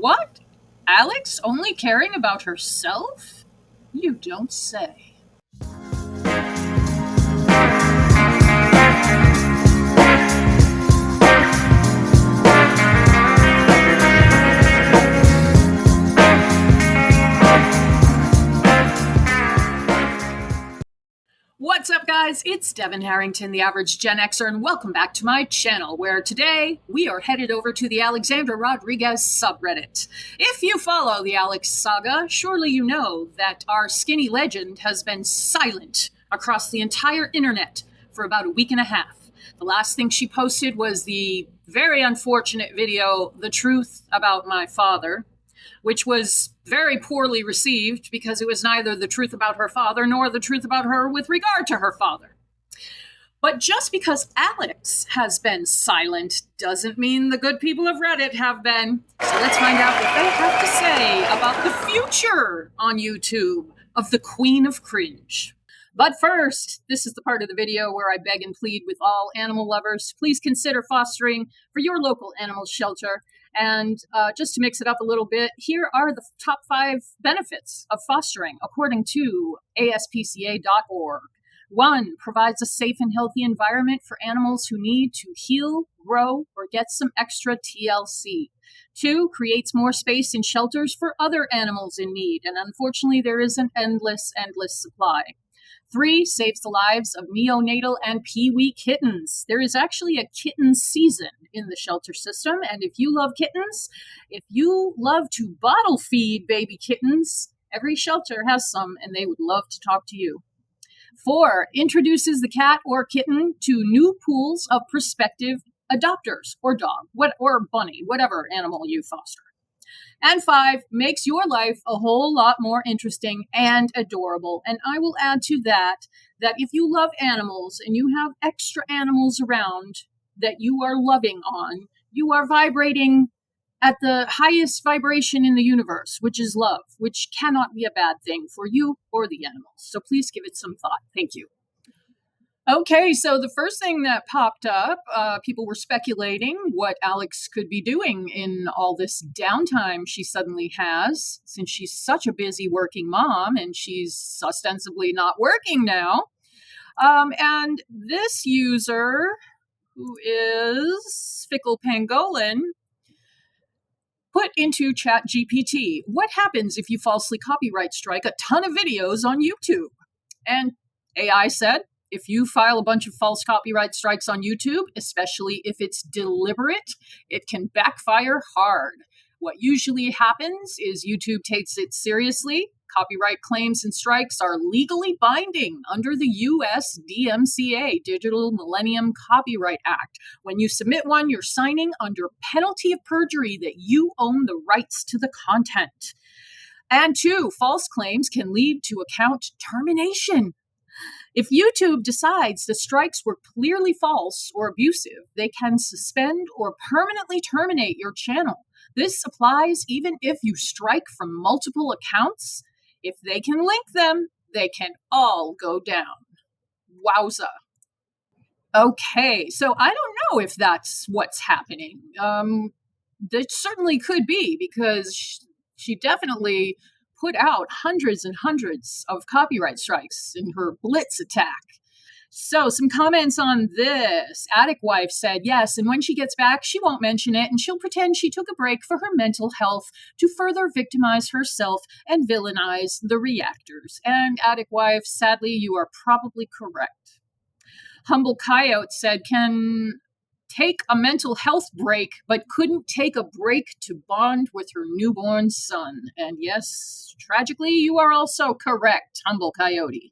What? Alex only caring about herself? You don't say. What's up, guys? It's Devin Harrington, the average Gen Xer, and welcome back to my channel, where today we are headed over to the Alexandra Rodriguez subreddit. If you follow the Alex saga, surely you know that our skinny legend has been silent across the entire internet for about a week and a half. The last thing she posted was the very unfortunate video, The Truth About My Father, which was very poorly received because it was neither the truth about her father nor the truth about her with regard to her father. But just because Alex has been silent doesn't mean the good people of Reddit have been. So let's find out what they have to say about the future on YouTube of the Queen of Cringe. But first, this is the part of the video where I beg and plead with all animal lovers. Please consider fostering for your local animal shelter. And just to mix it up a little bit, here are the top 5 benefits of fostering, according to ASPCA.org. 1, provides a safe and healthy environment for animals who need to heal, grow, or get some extra TLC. 2, creates more space in shelters for other animals in need, and unfortunately there is an endless supply. 3, saves the lives of neonatal and peewee kittens. There is actually a kitten season in the shelter system, and if you love kittens, if you love to bottle feed baby kittens, every shelter has some, and they would love to talk to you. 4, introduces the cat or kitten to new pools of prospective adopters, or dog, or bunny, whatever animal you foster. And 5, makes your life a whole lot more interesting and adorable. And I will add to that if you love animals and you have extra animals around that you are loving on, you are vibrating at the highest vibration in the universe, which is love, which cannot be a bad thing for you or the animals. So please give it some thought. Thank you. Okay, so the first thing that popped up, people were speculating what Alex could be doing in all this downtime she suddenly has, since she's such a busy working mom and she's ostensibly not working now. And this user, who is Fickle Pangolin, put into ChatGPT, what happens if you falsely copyright strike a ton of videos on YouTube? And AI said, if you file a bunch of false copyright strikes on YouTube, especially if it's deliberate, it can backfire hard. What usually happens is YouTube takes it seriously. Copyright claims and strikes are legally binding under the US DMCA, Digital Millennium Copyright Act. When you submit one, you're signing under penalty of perjury that you own the rights to the content. And 2, false claims can lead to account termination. If YouTube decides the strikes were clearly false or abusive, they can suspend or permanently terminate your channel. This applies even if you strike from multiple accounts. If they can link them, they can all go down. Wowza. Okay, so I don't know if that's what's happening. That certainly could be, because she definitely put out hundreds and hundreds of copyright strikes in her blitz attack. So some comments on this. Attic Wife said, yes, and when she gets back, she won't mention it, and she'll pretend she took a break for her mental health to further victimize herself and villainize the reactors. And Attic Wife, sadly, you are probably correct. Humble Coyote said, can take a mental health break, but couldn't take a break to bond with her newborn son. And yes, tragically, you are also correct, Humble Coyote.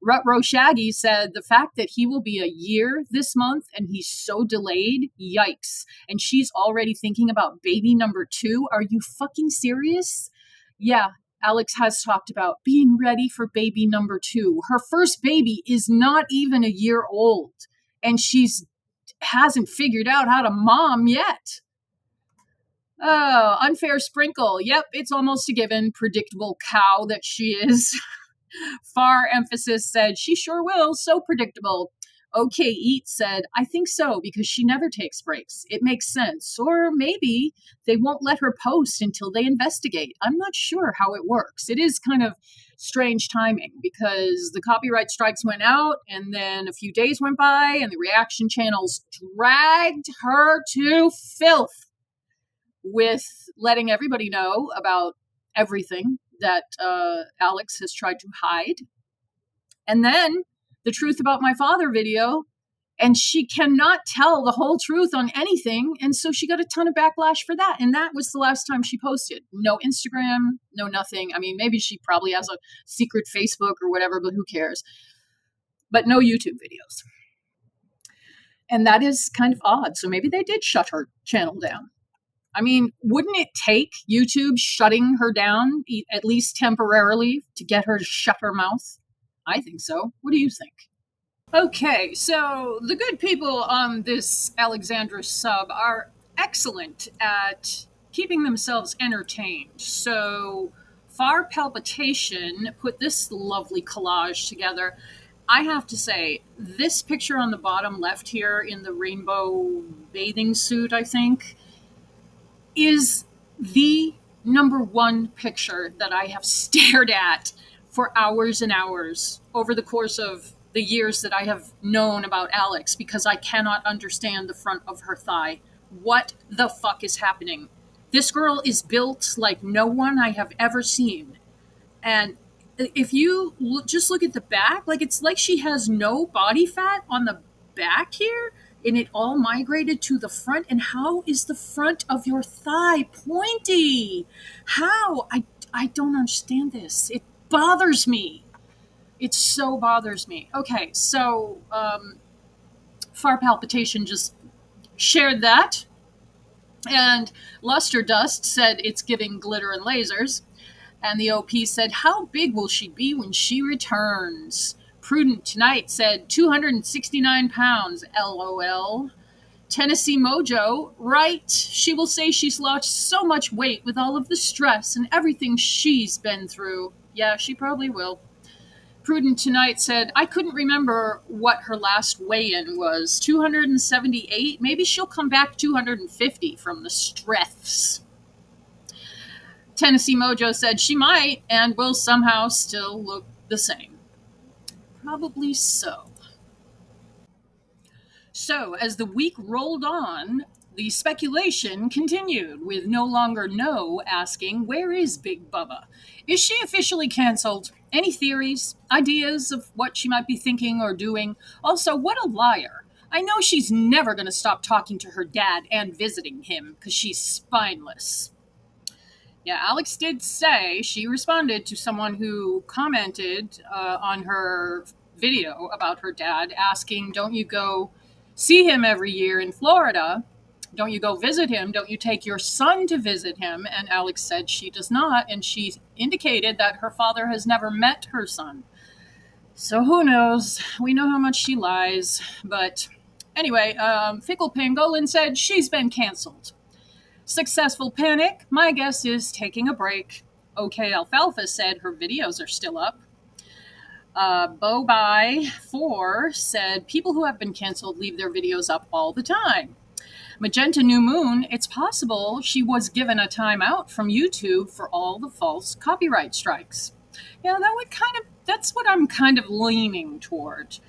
Rutro Shaggy said, the fact that he will be a year this month and he's so delayed, yikes. And she's already thinking about baby number 2. Are you fucking serious? Yeah, Alex has talked about being ready for baby number 2. Her first baby is not even a year old, and she's hasn't figured out how to mom yet. Oh, Unfair Sprinkle. Yep, it's almost a given. Predictable cow that she is. Far Emphasis said, she sure will. So predictable. Okay Eat said, I think so, because she never takes breaks. It makes sense. Or maybe they won't let her post until they investigate. I'm not sure how it works. It is kind of strange timing because the copyright strikes went out and then a few days went by and the reaction channels dragged her to filth with letting everybody know about everything that Alex has tried to hide. And then the truth about my father video, and she cannot tell the whole truth on anything. And so she got a ton of backlash for that. And that was the last time she posted. No Instagram, no nothing. I mean, maybe she probably has a secret Facebook or whatever, but who cares? But no YouTube videos. And that is kind of odd. So maybe they did shut her channel down. I mean, wouldn't it take YouTube shutting her down, at least temporarily, to get her to shut her mouth? I think so. What do you think? Okay, so the good people on this Alexandra sub are excellent at keeping themselves entertained. So Far Palpitation put this lovely collage together. I have to say, this picture on the bottom left here in the rainbow bathing suit, I think, is the number one picture that I have stared at for hours and hours over the course of the years that I have known about Alex, because I cannot understand the front of her thigh. What the fuck is happening? This girl is built like no one I have ever seen. And if you just look at the back, like it's like she has no body fat on the back here and it all migrated to the front. And how is the front of your thigh pointy? How? I don't understand this. It bothers me. It so bothers me. Okay, so Far Palpitation just shared that. And Luster Dust said it's giving glitter and lasers. And the OP said, how big will she be when she returns? Prudent Tonight said 269 pounds, LOL. Tennessee Mojo, right? She will say she's lost so much weight with all of the stress and everything she's been through. Yeah, she probably will. Prudent Tonight said, I couldn't remember what her last weigh-in was. 278? Maybe she'll come back 250 from the stress. Tennessee Mojo said she might and will somehow still look the same. Probably so. So, as the week rolled on, the speculation continued, with No Longer No asking, where is Big Bubba? Is she officially canceled? Any theories, ideas of what she might be thinking or doing? Also, what a liar. I know she's never going to stop talking to her dad and visiting him because she's spineless. Yeah, Alex did say she responded to someone who commented on her video about her dad asking, don't you go see him every year in Florida? Don't you go visit him? Don't you take your son to visit him? And Alex said she does not, and she indicated that her father has never met her son. So who knows? We know how much she lies. But anyway, Fickle Pangolin said she's been canceled. Successful Panic, my guess is taking a break. OK Alfalfa said her videos are still up. Bobai4 said people who have been canceled leave their videos up all the time. Magenta New Moon, it's possible she was given a timeout from YouTube for all the false copyright strikes. Yeah, that's what I'm kind of leaning toward.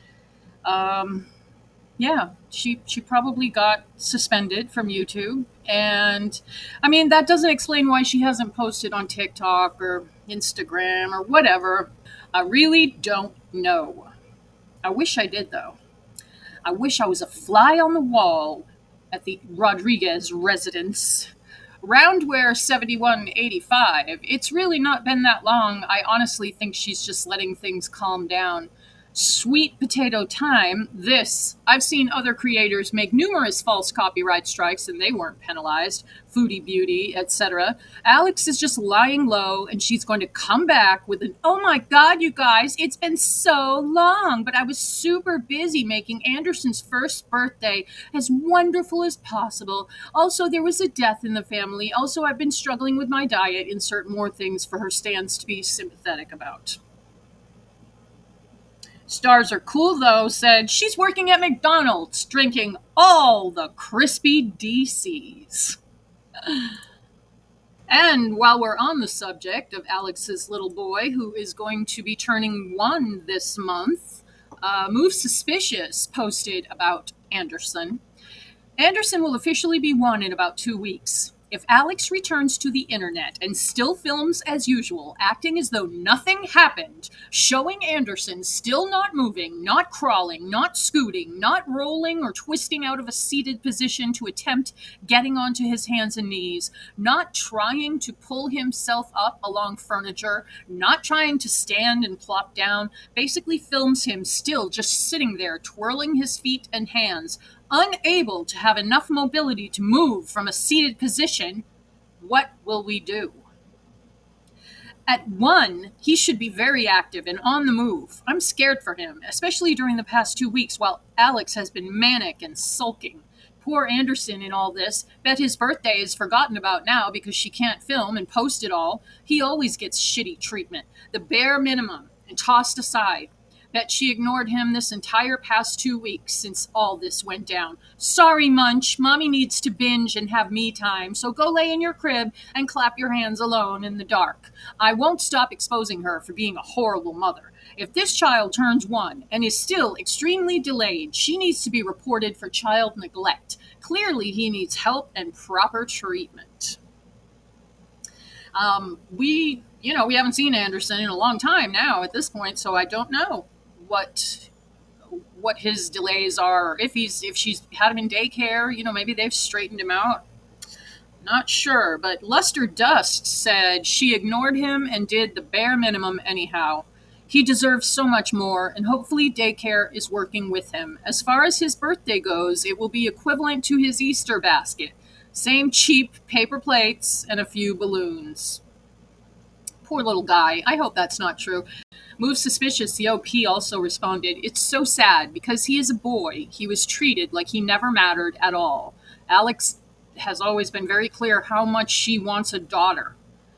Yeah, she probably got suspended from YouTube. And I mean, that doesn't explain why she hasn't posted on TikTok or Instagram or whatever. I really don't know. I wish I did, though. I wish I was a fly on the wall at the Rodriguez residence. Roundware 7185. It's really not been that long. I honestly think she's just letting things calm down. Sweet Potato Time, this. I've seen other creators make numerous false copyright strikes and they weren't penalized. Foodie Beauty, etc. Alex is just lying low and she's going to come back with an, oh my god, you guys, it's been so long, but I was super busy making Anderson's first birthday as wonderful as possible. Also, there was a death in the family. Also, I've been struggling with my diet. Insert more things for her stance to be sympathetic about. Stars Are Cool, though, said she's working at McDonald's, drinking all the crispy DCs. And while we're on the subject of Alex's little boy, who is going to be turning 1 this month, Move Suspicious posted about Anderson. Anderson will officially be 1 in about 2 weeks. If Alex returns to the internet and still films as usual, acting as though nothing happened, showing Anderson still not moving, not crawling, not scooting, not rolling or twisting out of a seated position to attempt getting onto his hands and knees, not trying to pull himself up along furniture, not trying to stand and plop down, basically films him still just sitting there twirling his feet and hands, unable to have enough mobility to move from a seated position, what will we do? At 1, he should be very active and on the move. I'm scared for him, especially during the past 2 weeks while Alex has been manic and sulking. Poor Anderson in all this. Bet his birthday is forgotten about now because she can't film and post it all. He always gets shitty treatment, the bare minimum, and tossed aside. Bet she ignored him this entire past 2 weeks since all this went down. Sorry, Munch. Mommy needs to binge and have me time, so go lay in your crib and clap your hands alone in the dark. I won't stop exposing her for being a horrible mother. If this child turns 1 and is still extremely delayed, she needs to be reported for child neglect. Clearly, he needs help and proper treatment. We haven't seen Anderson in a long time now at this point, so I don't know what his delays are. If she's had him in daycare, maybe they've straightened him out. Not sure, but Luster Dust said she ignored him and did the bare minimum anyhow. He deserves so much more, and hopefully daycare is working with him. As far as his birthday goes, it will be equivalent to his Easter basket. Same cheap paper plates and a few balloons. Poor little guy. I hope that's not true. Move Suspicious, the OP, also responded, "It's so sad because he is a boy. He was treated like he never mattered at all. Alex has always been very clear how much she wants a daughter,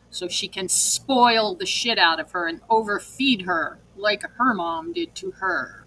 so she can spoil the shit out of her and overfeed her like her mom did to her.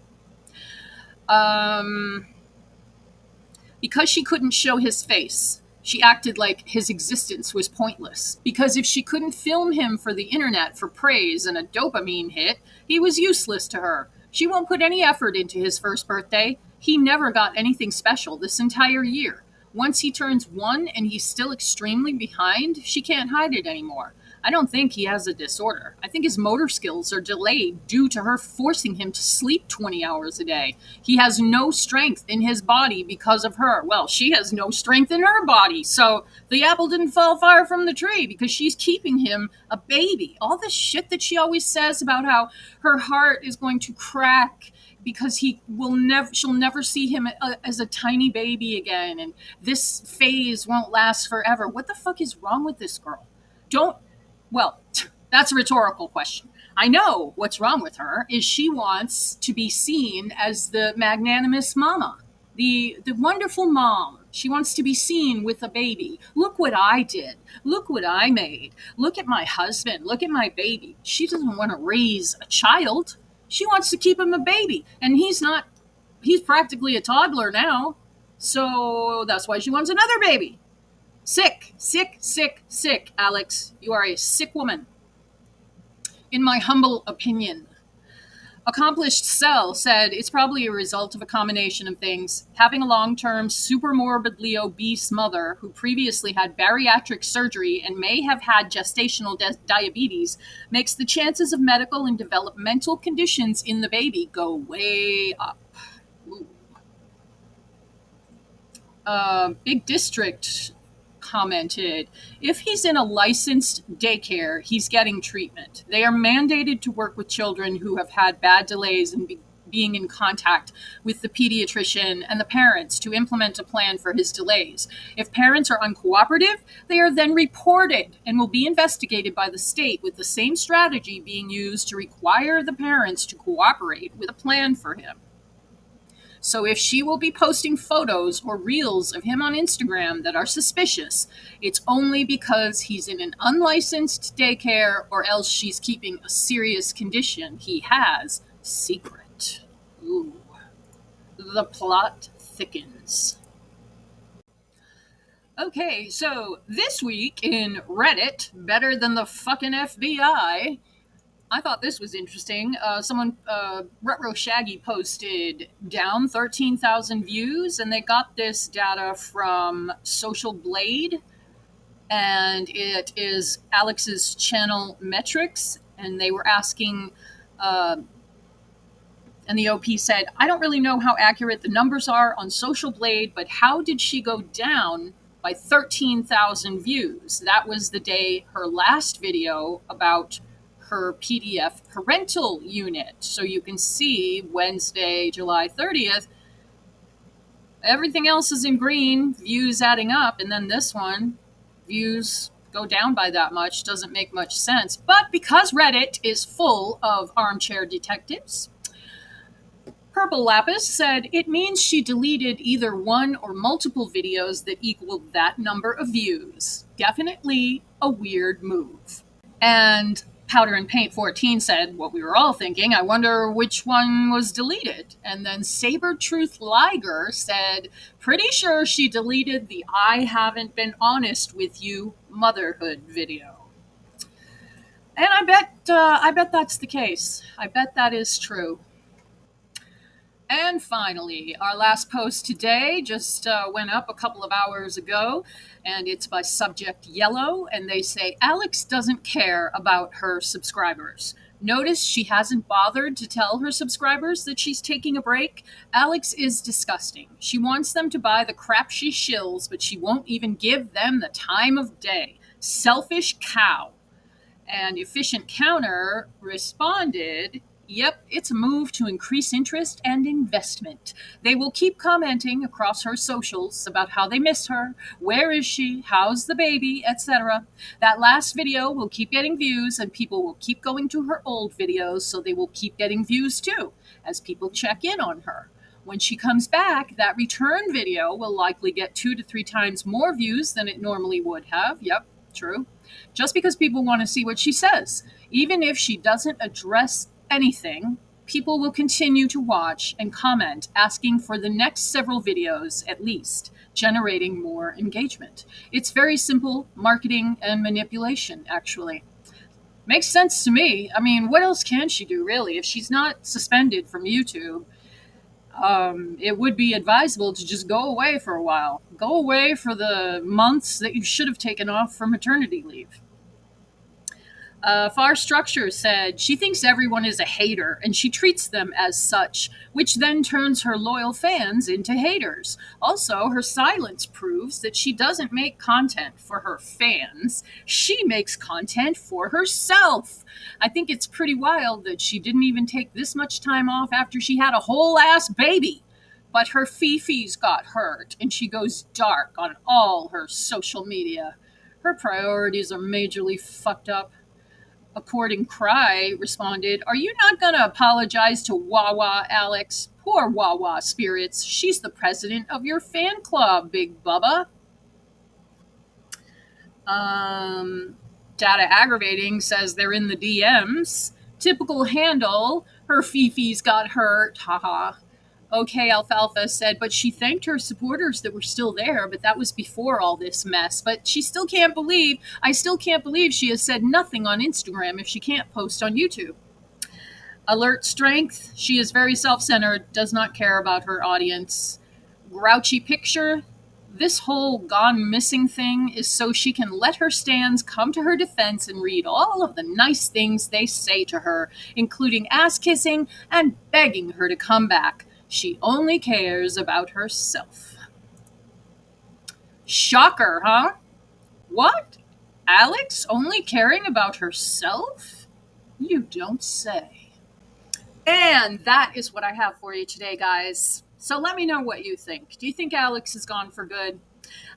Because she couldn't show his face, she acted like his existence was pointless. Because if she couldn't film him for the internet for praise and a dopamine hit, he was useless to her. She won't put any effort into his first birthday. He never got anything special this entire year. Once he turns 1 and he's still extremely behind, she can't hide it anymore. I don't think he has a disorder. I think his motor skills are delayed due to her forcing him to sleep 20 hours a day. He has no strength in his body because of her. Well, she has no strength in her body. So the apple didn't fall far from the tree because she's keeping him a baby. All the shit that she always says about how her heart is going to crack because she'll never see him as a tiny baby again, and this phase won't last forever. What the fuck is wrong with this girl? Well, that's a rhetorical question. I know what's wrong with her is she wants to be seen as the magnanimous mama, the wonderful mom. She wants to be seen with a baby. Look what I did. Look what I made. Look at my husband. Look at my baby. She doesn't want to raise a child. She wants to keep him a baby. And he's practically a toddler now. So that's why she wants another baby. Sick, sick, sick, sick, Alex. You are a sick woman. In my humble opinion. Accomplished Cell said it's probably a result of a combination of things. Having a long-term, super morbidly obese mother who previously had bariatric surgery and may have had gestational diabetes makes the chances of medical and developmental conditions in the baby go way up. Big District commented, if he's in a licensed daycare, he's getting treatment. They are mandated to work with children who have had bad delays and being in contact with the pediatrician and the parents to implement a plan for his delays. If parents are uncooperative, they are then reported and will be investigated by the state with the same strategy being used to require the parents to cooperate with a plan for him. So if she will be posting photos or reels of him on Instagram that are suspicious, it's only because he's in an unlicensed daycare or else she's keeping a serious condition he has secret. Ooh, the plot thickens. Okay, so this week in Reddit, better than the fucking FBI, I thought this was interesting. Retro Shaggy posted down 13,000 views, and they got this data from Social Blade, and it is Alex's channel metrics, and they were asking, uh, and the OP said, I don't really know how accurate the numbers are on Social Blade, but how did she go down by 13,000 views? That was the day her last video about her PDF parental unit. So you can see Wednesday, July 30th, everything else is in green, views adding up, and then this one, views go down by that much. Doesn't make much sense. But because Reddit is full of armchair detectives, Purple Lapis said it means she deleted either one or multiple videos that equaled that number of views. Definitely a weird move. And Powder and Paint 14 said what we were all thinking, I wonder which one was deleted. And then Saber Truth Liger said, pretty sure she deleted the I haven't been honest with you motherhood video. And I bet that's the case. I bet that is true. And finally, our last post today just went up a couple of hours ago, and it's by Subject Yellow, and they say, Alex doesn't care about her subscribers. Notice she hasn't bothered to tell her subscribers that she's taking a break. Alex is disgusting. She wants them to buy the crap she shills, but she won't even give them the time of day. Selfish cow. And Efficient Counter responded, yep, it's a move to increase interest and investment. They will keep commenting across her socials about how they miss her, where is she, how's the baby, etc. That last video will keep getting views, and people will keep going to her old videos, so they will keep getting views too, as people check in on her. When she comes back, that return video will likely get 2 to 3 times more views than it normally would have. Yep, true. Just because people want to see what she says. Even if she doesn't address anything, people will continue to watch and comment, asking for the next several videos at least, generating more engagement. It's very simple marketing and manipulation, actually. Makes sense to me. I mean, what else can she do, really? If she's not suspended from YouTube, it would be advisable to just go away for a while. Go away for the months that you should have taken off for maternity leave. Far Structure said she thinks everyone is a hater and she treats them as such, which then turns her loyal fans into haters. Also, her silence proves that she doesn't make content for her fans. She makes content for herself. I think it's pretty wild that she didn't even take this much time off after she had a whole ass baby. But her fifis got hurt and she goes dark on all her social media. Her priorities are majorly fucked up. According Cry responded, are you not going to apologize to Wawa, Alex? Poor Wawa Spirits. She's the president of your fan club, Big Bubba. Data Aggravating says they're in the DMs. Typical handle, her fifis got hurt, haha. Okay, Alfalfa said, but she thanked her supporters that were still there, but that was before all this mess. But I still can't believe she has said nothing on Instagram if she can't post on YouTube. Alert Strength, she is very self-centered, does not care about her audience. Grouchy Picture, this whole gone missing thing is so she can let her stans come to her defense and read all of the nice things they say to her, including ass-kissing and begging her to come back. She only cares about herself. Shocker, huh? What? Alex only caring about herself? You don't say. And that is what I have for you today, guys. So let me know what you think. Do you think Alex is gone for good?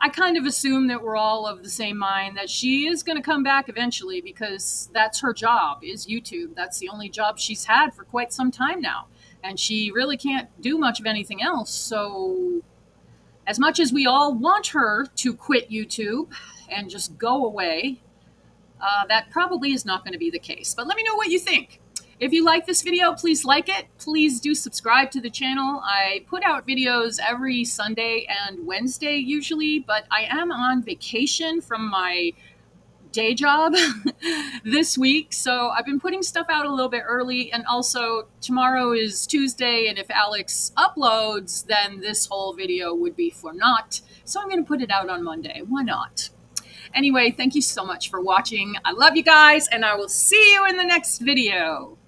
I kind of assume that we're all of the same mind, that she is going to come back eventually because that's her job, is YouTube. That's the only job she's had for quite some time now. And she really can't do much of anything else. So as much as we all want her to quit YouTube and just go away, that probably is not going to be the case. But let me know what you think. If you like this video, please like it. Please do subscribe to the channel. I put out videos every Sunday and Wednesday usually, but I am on vacation from my day job this week, so I've been putting stuff out a little bit early, and also tomorrow is Tuesday, and if Alex uploads, then this whole video would be for naught, so I'm going to put it out on Monday. Why not? Anyway, thank you so much for watching. I love you guys, and I will see you in the next video.